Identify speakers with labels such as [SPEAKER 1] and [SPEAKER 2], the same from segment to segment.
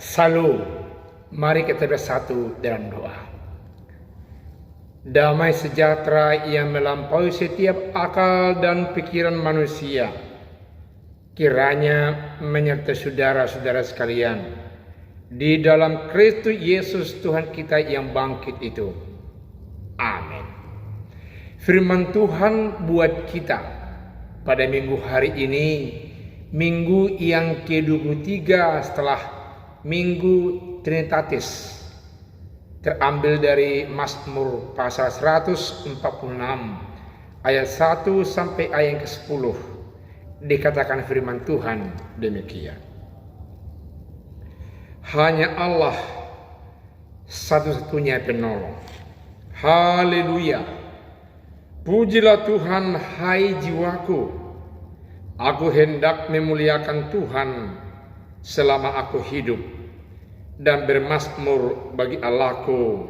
[SPEAKER 1] Salam, mari kita bersatu dalam doa. Damai sejahtera yang melampaui setiap akal dan pikiran manusia, kiranya menyertai saudara-saudara sekalian di dalam Kristus Yesus Tuhan kita yang bangkit itu. Amin. Firman Tuhan buat kita pada minggu hari ini, minggu yang ke-23 setelah Minggu Trinitatis, terambil dari Mazmur pasal 146 ayat 1 sampai ayat yang ke-10. Dikatakan firman Tuhan demikian. Hanya Allah satu-satunya penolong. Haleluya. Pujilah Tuhan, hai jiwaku. Aku hendak memuliakan Tuhan selama aku hidup, dan bermazmur bagi Allahku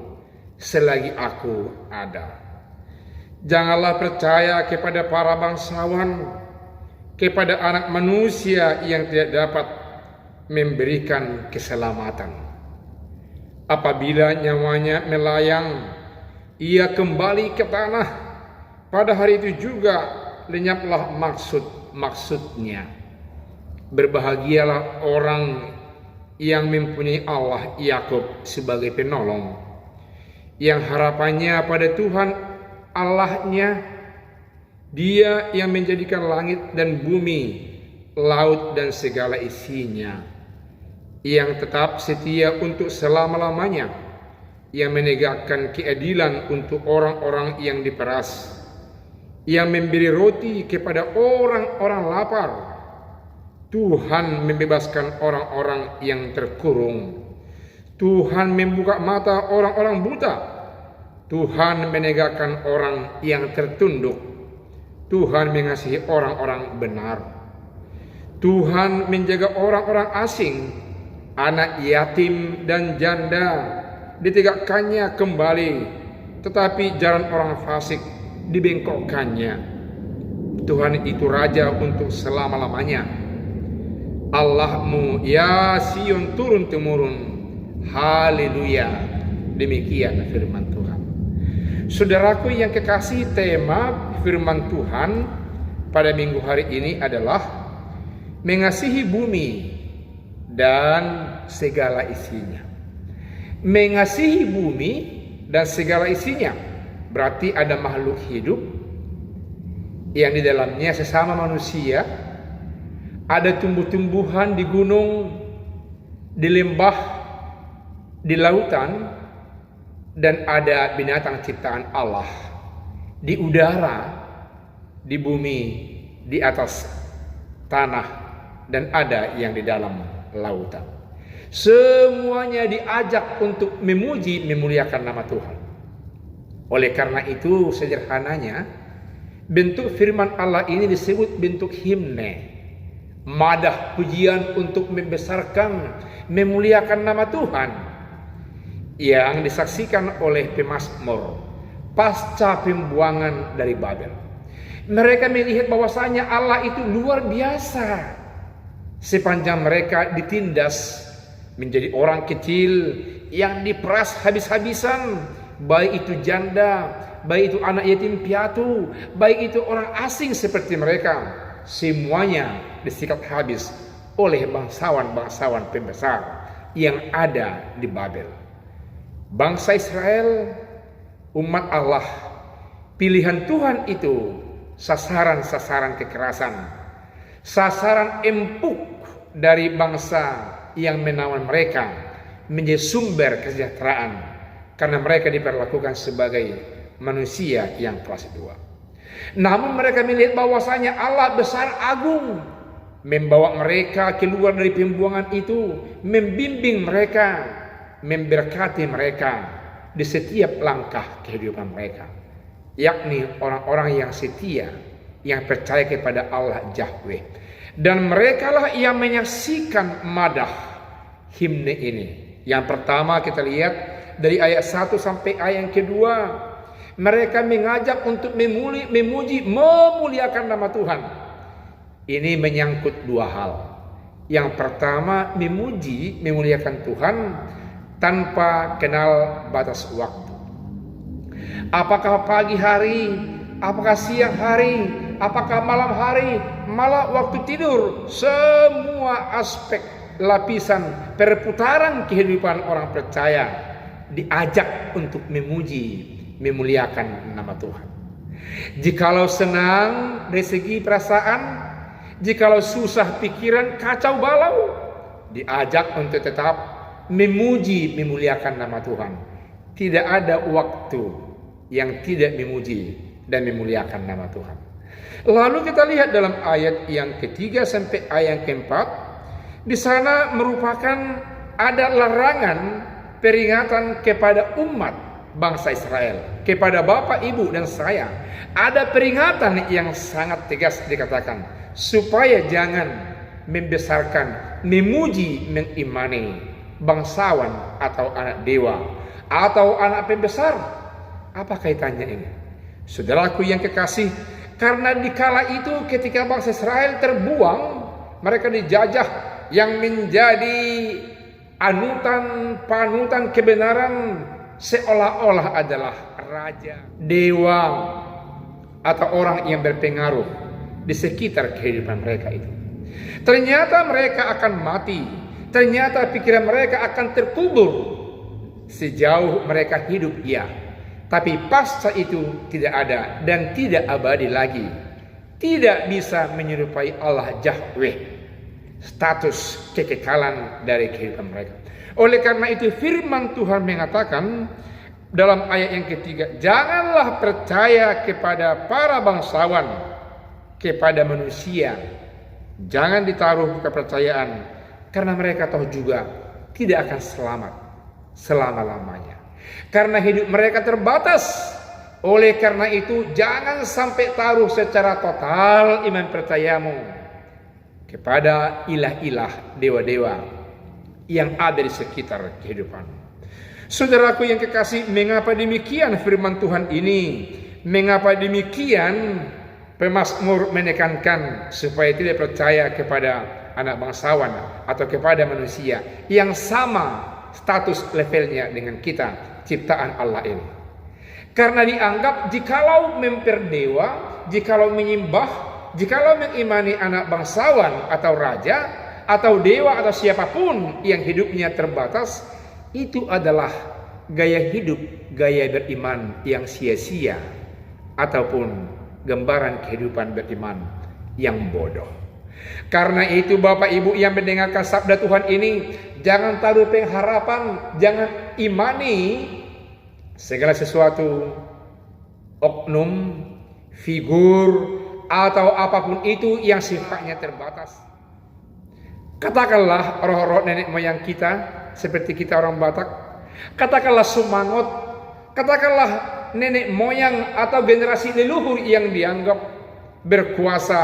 [SPEAKER 1] selagi aku ada. Janganlah percaya kepada para bangsawan, kepada anak manusia yang tidak dapat memberikan keselamatan. Apabila nyawanya melayang, ia kembali ke tanah. Pada hari itu juga lenyaplah maksudnya. Berbahagialah orang yang mempunyai Allah Yakub sebagai penolong, yang harapannya pada Tuhan Allahnya. Dia yang menjadikan langit dan bumi, laut dan segala isinya, yang tetap setia untuk selama-lamanya, yang menegakkan keadilan untuk orang-orang yang diperas, yang memberi roti kepada orang-orang lapar. Tuhan membebaskan orang-orang yang terkurung. Tuhan membuka mata orang-orang buta. Tuhan menegakkan orang yang tertunduk. Tuhan mengasihi orang-orang benar. Tuhan menjaga orang-orang asing, anak yatim dan janda ditegakkannya kembali, tetapi jalan orang fasik dibengkokkannya. Tuhan itu raja untuk selama-lamanya. Allahmu ya Sion turun-temurun. Haleluya. Demikian firman Tuhan. Saudaraku yang kekasih, tema firman Tuhan pada minggu hari ini adalah mengasihi bumi dan segala isinya. Mengasihi bumi dan segala isinya berarti ada makhluk hidup yang di dalamnya sesama manusia. Ada tumbuh-tumbuhan di gunung, di lembah, di lautan, dan ada binatang ciptaan Allah di udara, di bumi, di atas tanah, dan ada yang di dalam lautan. Semuanya diajak untuk memuji, memuliakan nama Tuhan. Oleh karena itu, sederhananya, bentuk firman Allah ini disebut bentuk himne. Madah, pujian untuk membesarkan, memuliakan nama Tuhan, yang disaksikan oleh pemazmur pasca pembuangan dari Babel. Mereka melihat bahwasanya Allah itu luar biasa. Sepanjang mereka ditindas menjadi orang kecil yang diperas habis-habisan, baik itu janda, baik itu anak yatim piatu, baik itu orang asing seperti mereka, semuanya disikat habis oleh bangsawan-bangsawan pembesar yang ada di Babel. Bangsa Israel, umat Allah, pilihan Tuhan itu sasaran-sasaran kekerasan, sasaran empuk dari bangsa yang menawan mereka menjadi sumber kesejahteraan, karena mereka diperlakukan sebagai manusia yang kelas 2. Namun mereka melihat bahwasanya Allah besar agung, membawa mereka keluar dari pembuangan itu, membimbing mereka, memberkati mereka di setiap langkah kehidupan mereka, yakni orang-orang yang setia, yang percaya kepada Allah Yahweh. Dan merekalah yang menyaksikan madah himne ini. Yang pertama kita lihat dari ayat 1 sampai ayat yang kedua, mereka mengajak untuk memuji, memuliakan nama Tuhan. Ini menyangkut dua hal. Yang pertama, memuji, memuliakan Tuhan tanpa kenal batas waktu. Apakah pagi hari, apakah siang hari, apakah malam hari, malah waktu tidur, semua aspek lapisan perputaran kehidupan orang percaya diajak untuk memuji, memuliakan nama Tuhan. Jikalau senang dari segi perasaan, jikalau susah pikiran, kacau balau, diajak untuk tetap memuji, memuliakan nama Tuhan. Tidak ada waktu yang tidak memuji dan memuliakan nama Tuhan. Lalu kita lihat dalam ayat yang ketiga sampai ayat yang keempat, di sana merupakan ada larangan peringatan kepada umat bangsa Israel, kepada Bapak, Ibu, dan saya. Ada peringatan yang sangat tegas dikatakan, supaya jangan membesarkan, memuji, mengimani bangsawan atau anak dewa atau anak pembesar. Apa kaitannya ini? Saudaraku yang kekasih, karena dikala itu ketika bangsa Israel terbuang, mereka dijajah, yang menjadi panutan kebenaran seolah-olah adalah raja, dewa, atau orang yang berpengaruh di sekitar kehidupan mereka itu. Ternyata mereka akan mati. Ternyata pikiran mereka akan terkubur sejauh mereka hidup, ya. Tapi pasca itu tidak ada dan tidak abadi lagi. Tidak bisa menyerupai Allah Yahweh, status kekekalan dari kehidupan mereka. Oleh karena itu firman Tuhan mengatakan dalam ayat yang ketiga, janganlah percaya kepada para bangsawan, kepada manusia. Jangan ditaruh kepercayaan, karena mereka tahu juga tidak akan selamat selama-lamanya, karena hidup mereka terbatas. Oleh karena itu jangan sampai taruh secara total iman percayamu kepada ilah-ilah, dewa-dewa yang ada di sekitar kehidupan. Saudaraku yang kekasih, mengapa demikian firman Tuhan ini? Mengapa demikian Pemazmur menekankan supaya tidak percaya kepada anak bangsawan atau kepada manusia yang sama status levelnya dengan kita, ciptaan Allah ini? Karena dianggap jikalau memperdewa, jikalau menyembah, jikalau mengimani anak bangsawan atau raja atau dewa atau siapapun yang hidupnya terbatas, itu adalah gaya hidup, gaya beriman yang sia-sia ataupun gambaran kehidupan beriman yang bodoh. Karena itu Bapak Ibu yang mendengarkan sabda Tuhan ini, jangan taruh pengharapan, jangan imani segala sesuatu, oknum, figur, atau apapun itu yang sifatnya terbatas. Katakanlah roh-roh nenek moyang kita, seperti kita orang Batak. Katakanlah Sumangot, katakanlah nenek moyang atau generasi leluhur yang dianggap berkuasa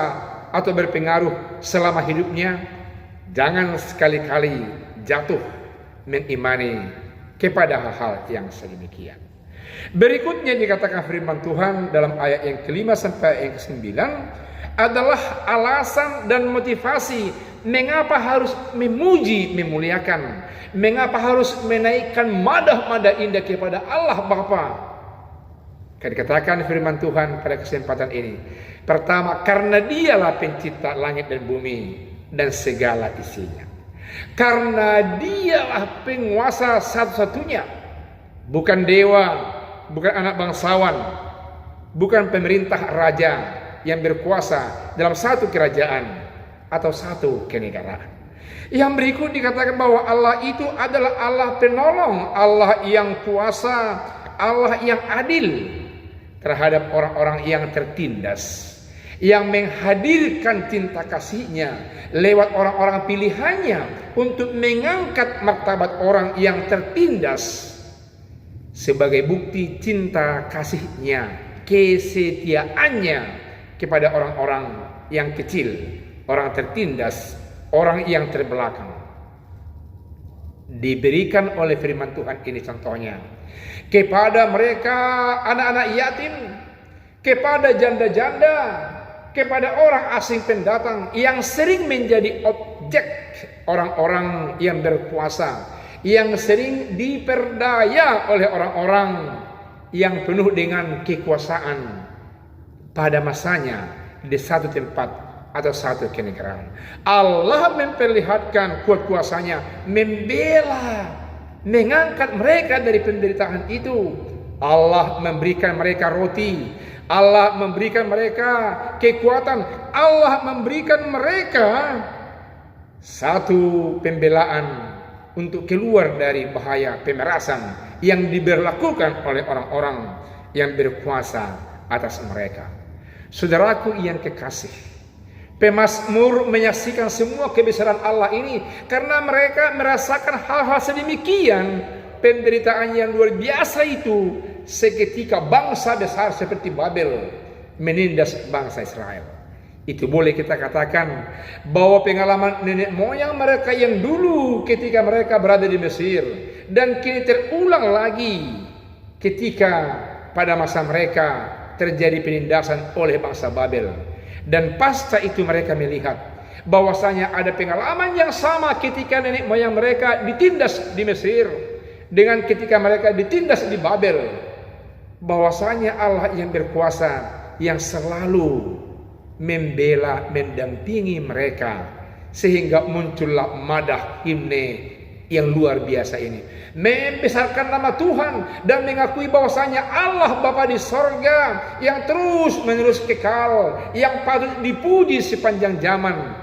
[SPEAKER 1] atau berpengaruh selama hidupnya. Jangan sekali-kali jatuh mengimani kepada hal-hal yang sedemikian. Berikutnya dikatakan firman Tuhan dalam ayat yang kelima sampai yang ke-9 adalah alasan dan motivasi mengapa harus memuji, memuliakan, mengapa harus menaikkan madah-madah indah kepada Allah Bapa. Dikatakan firman Tuhan pada kesempatan ini, pertama, karena Dialah pencipta langit dan bumi dan segala isinya. Karena Dialah penguasa satu-satunya, bukan dewa, bukan anak bangsawan, bukan pemerintah raja yang berkuasa dalam satu kerajaan atau satu kenegaraan. Yang berikut dikatakan bahwa Allah itu adalah Allah penolong, Allah yang kuasa, Allah yang adil terhadap orang-orang yang tertindas, yang menghadirkan cinta kasih-Nya lewat orang-orang pilihannya untuk mengangkat martabat orang yang tertindas sebagai bukti cinta kasih-Nya, kesetiaannya kepada orang-orang yang kecil, orang tertindas, orang yang terbelakang. Diberikan oleh firman Tuhan ini contohnya kepada mereka anak-anak yatim, kepada janda-janda, kepada orang asing pendatang yang sering menjadi mengejek orang-orang yang berkuasa, yang sering diperdaya oleh orang-orang yang penuh dengan kekuasaan pada masanya di satu tempat atau satu kenegaraan. Allah memperlihatkan kuat kuasanya, membela, mengangkat mereka dari penderitaan itu. Allah memberikan mereka roti, Allah memberikan mereka kekuatan, Allah memberikan mereka satu pembelaan untuk keluar dari bahaya pemerasan yang diberlakukan oleh orang-orang yang berkuasa atas mereka. Saudaraku yang kekasih, pemazmur menyaksikan semua kebesaran Allah ini karena mereka merasakan hal-hal sedemikian, penderitaan yang luar biasa itu seketika bangsa besar seperti Babel menindas bangsa Israel. Itu boleh kita katakan bahwa pengalaman nenek moyang mereka yang dulu ketika mereka berada di Mesir dan kini terulang lagi ketika pada masa mereka terjadi penindasan oleh bangsa Babel. Dan pasca itu mereka melihat bahwasanya ada pengalaman yang sama ketika nenek moyang mereka ditindas di Mesir dengan ketika mereka ditindas di Babel. Bahwasanya Allah yang berkuasa yang selalu membela, mendampingi mereka, sehingga muncullah madah himne yang luar biasa ini, membesarkan nama Tuhan dan mengakui bahwasanya Allah Bapa di sorga yang terus menerus kekal, yang patut dipuji sepanjang zaman.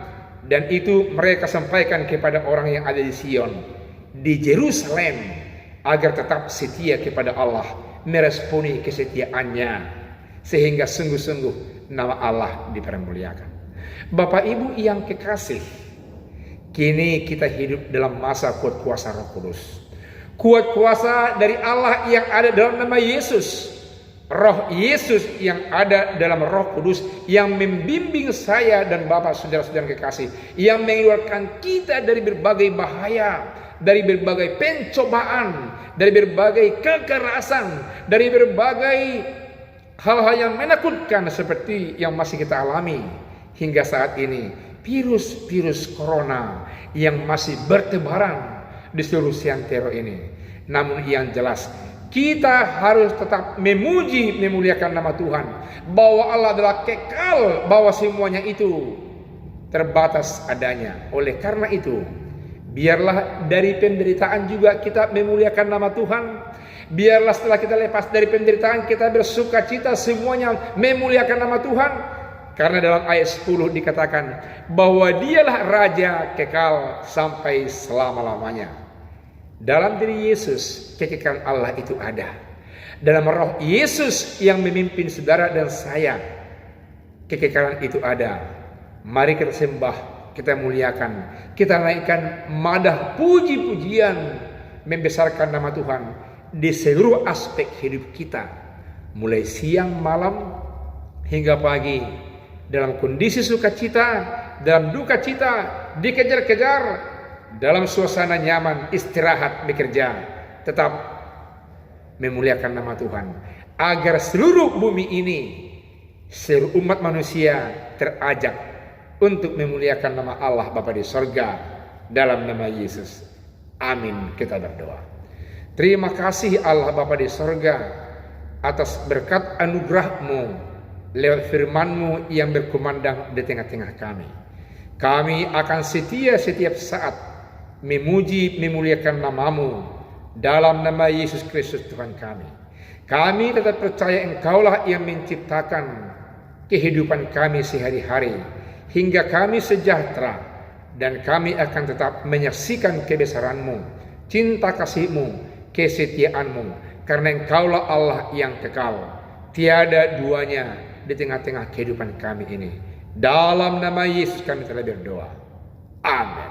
[SPEAKER 1] Dan itu mereka sampaikan kepada orang yang ada di Sion, di Yerusalem, agar tetap setia kepada Allah, meresponi kesetiaannya, sehingga sungguh-sungguh nama Allah dipermuliakan. Bapak Ibu yang kekasih, kini kita hidup dalam masa kuat kuasa Roh Kudus. Kuat kuasa dari Allah yang ada dalam nama Yesus. Roh Yesus yang ada dalam Roh Kudus yang membimbing saya dan Bapak saudara-saudara kekasih, yang mengeluarkan kita dari berbagai bahaya, dari berbagai pencobaan, dari berbagai kekerasan, dari berbagai hal-hal yang menakutkan seperti yang masih kita alami hingga saat ini. Virus corona yang masih bertebaran di seluruh seantero ini. Namun yang jelas, kita harus tetap memuji, memuliakan nama Tuhan, bahwa Allah adalah kekal, bahwa semuanya itu terbatas adanya. Oleh karena itu, biarlah dari penderitaan juga kita memuliakan nama Tuhan. Biarlah setelah kita lepas dari penderitaan, kita bersuka cita semuanya memuliakan nama Tuhan. Karena dalam ayat 10 dikatakan bahwa dialah Raja kekal sampai selama-lamanya. Dalam diri Yesus kekekalan Allah itu ada. Dalam Roh Yesus yang memimpin saudara dan saya, kekekalan itu ada. Mari kita sembah, kita muliakan, kita naikkan madah puji-pujian, membesarkan nama Tuhan di seluruh aspek hidup kita, mulai siang, malam, hingga pagi, dalam kondisi sukacita, dalam duka cita, dikejar-kejar, dalam suasana nyaman, istirahat, bekerja, tetap memuliakan nama Tuhan, agar seluruh bumi ini, seluruh umat manusia terajak untuk memuliakan nama Allah Bapa di sorga dalam nama Yesus. Amin. Kita berdoa. Terima kasih Allah Bapa di sorga atas berkat anugerah-Mu lewat firman-Mu yang berkumandang di tengah-tengah kami. Kami akan setia setiap saat memuji, memuliakan nama-Mu dalam nama Yesus Kristus Tuhan kami. Kami tetap percaya Engkaulah yang menciptakan kehidupan kami sehari-hari hingga kami sejahtera, dan kami akan tetap menyaksikan kebesaran-Mu, cinta kasih-Mu, kesetiaan-Mu, karena Engkaulah Allah yang kekal, tiada duanya di tengah-tengah kehidupan kami ini. Dalam nama Yesus kami telah berdoa. Amin.